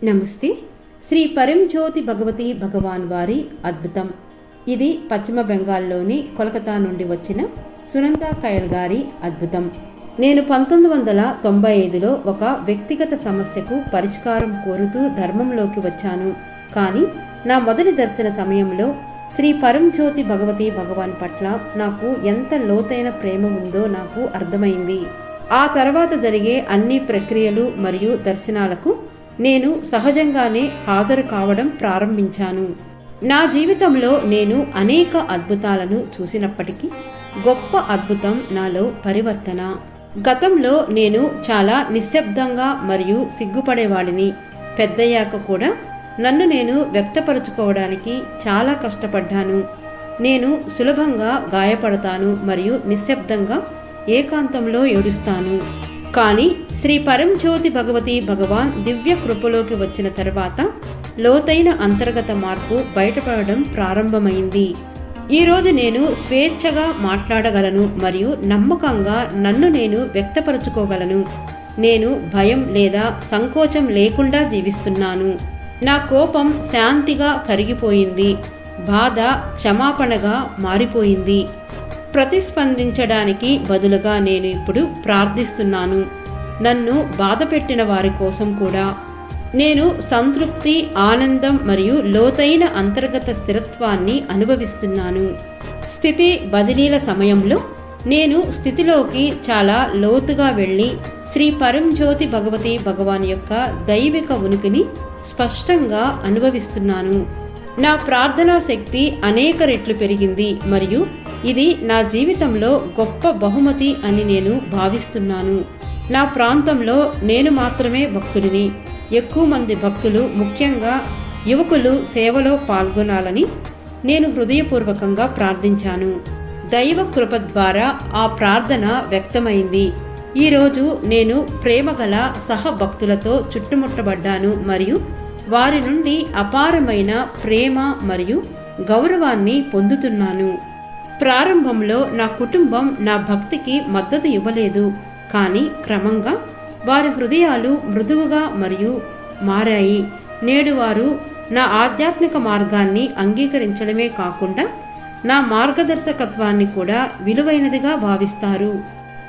నమస్తే. శ్రీ పరంజ్యోతి భగవతి భగవాన్ వారి అద్భుతం. ఇది పశ్చిమ బెంగాల్లోని కోల్కతా నుండి వచ్చిన సునందా కైల్ గారి అద్భుతం. నేను 1995లో ఒక వ్యక్తిగత సమస్యకు పరిష్కారం కోరుతూ ధర్మంలోకి వచ్చాను. కానీ నా మొదటి దర్శన సమయంలో శ్రీ పరంజ్యోతి భగవతి భగవాన్ పట్ల నాకు ఎంత లోతైన ప్రేమ ఉందో నాకు అర్థమైంది. ఆ తర్వాత జరిగే అన్ని ప్రక్రియలు మరియు దర్శనాలకు నేను సహజంగానే హాజరు కావడం ప్రారంభించాను. నా జీవితంలో నేను అనేక అద్భుతాలను చూసినప్పటికీ గొప్ప అద్భుతం నాలో పరివర్తన. గతంలో నేను చాలా నిశ్శబ్దంగా మరియు సిగ్గుపడేవాడిని. పెద్దయ్యాక కూడా నన్ను నేను వ్యక్తపరచుకోవడానికి చాలా కష్టపడ్డాను. నేను సులభంగా గాయపడతాను మరియు నిశ్శబ్దంగా ఏకాంతంలో ఏడుస్తాను. కానీ శ్రీ పరంజ్యోతి భగవతి భగవాన్ దివ్య కృపలోకి వచ్చిన తర్వాత లోతైన అంతర్గత మార్పు బయటపడడం ప్రారంభమైంది. ఈరోజు నేను స్వేచ్ఛగా మాట్లాడగలను మరియు నమ్మకంగా నన్ను నేను వ్యక్తపరచుకోగలను. నేను భయం లేదా సంకోచం లేకుండా జీవిస్తున్నాను. నా కోపం శాంతిగా కరిగిపోయింది. బాధ క్షమాపణగా మారిపోయింది. ప్రతిస్పందించడానికి బదులుగా నేను ఇప్పుడు ప్రార్థిస్తున్నాను. నన్ను బాధపెట్టిన వారి కోసం కూడా. నేను సంతృప్తి, ఆనందం మరియు లోతైన అంతర్గత స్థిరత్వాన్ని అనుభవిస్తున్నాను. స్థితి బదిలీల సమయంలో నేను స్థితిలోకి చాలా లోతుగా వెళ్ళి శ్రీ పరంజ్యోతి భగవతి భగవాన్ యొక్క దైవిక ఉనికిని స్పష్టంగా అనుభవిస్తున్నాను. నా ప్రార్థనా శక్తి అనేక రెట్లు పెరిగింది మరియు ఇది నా జీవితంలో గొప్ప బహుమతి అని నేను భావిస్తున్నాను. నా ప్రాంతంలో నేను మాత్రమే భక్తుడిని. ఎక్కువ మంది భక్తులు, ముఖ్యంగా యువకులు సేవలో పాల్గొనాలని నేను హృదయపూర్వకంగా ప్రార్థించాను. దైవ కృప ద్వారా ఆ ప్రార్థన వ్యక్తమైంది. ఈరోజు నేను ప్రేమగల సహభక్తులతో చుట్టుముట్టబడ్డాను మరియు వారి నుండి అపారమైన ప్రేమ మరియు గౌరవాన్ని పొందుతున్నాను. ప్రారంభంలో నా కుటుంబం నా భక్తికి మద్దతు ఇవ్వలేదు, కానీ క్రమంగా వారి హృదయాలు మృదువుగా మరియు మారాయి. నేడు వారు నా ఆధ్యాత్మిక మార్గాన్ని అంగీకరించడమే కాకుండా నా మార్గదర్శకత్వాన్ని కూడా విలువైనదిగా భావిస్తారు.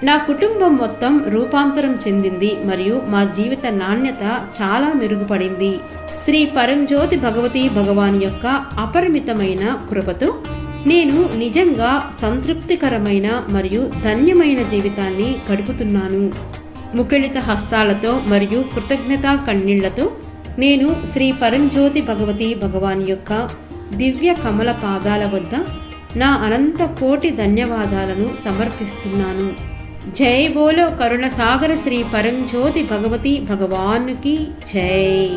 నా కుటుంబం మొత్తం రూపాంతరం చెందింది మరియు మా జీవిత నాణ్యత చాలా మెరుగుపడింది. శ్రీ పరంజ్యోతి భగవతి భగవాన్ యొక్క అపరిమితమైన కృపతో నేను నిజంగా సంతృప్తికరమైన మరియు ధన్యమైన జీవితాన్ని గడుపుతున్నాను. ముఖళిత హస్తాలతో మరియు కృతజ్ఞతా కన్నీళ్లతో నేను శ్రీ పరంజ్యోతి భగవతి భగవాన్ యొక్క దివ్య కమల పాదాల వద్ద నా అనంత కోటి ధన్యవాదాలను సమర్పిస్తున్నాను. జై బోలో కరుణ సాగర శ్రీ పరంజ్యోతి భగవతి భగవాన్కి జై.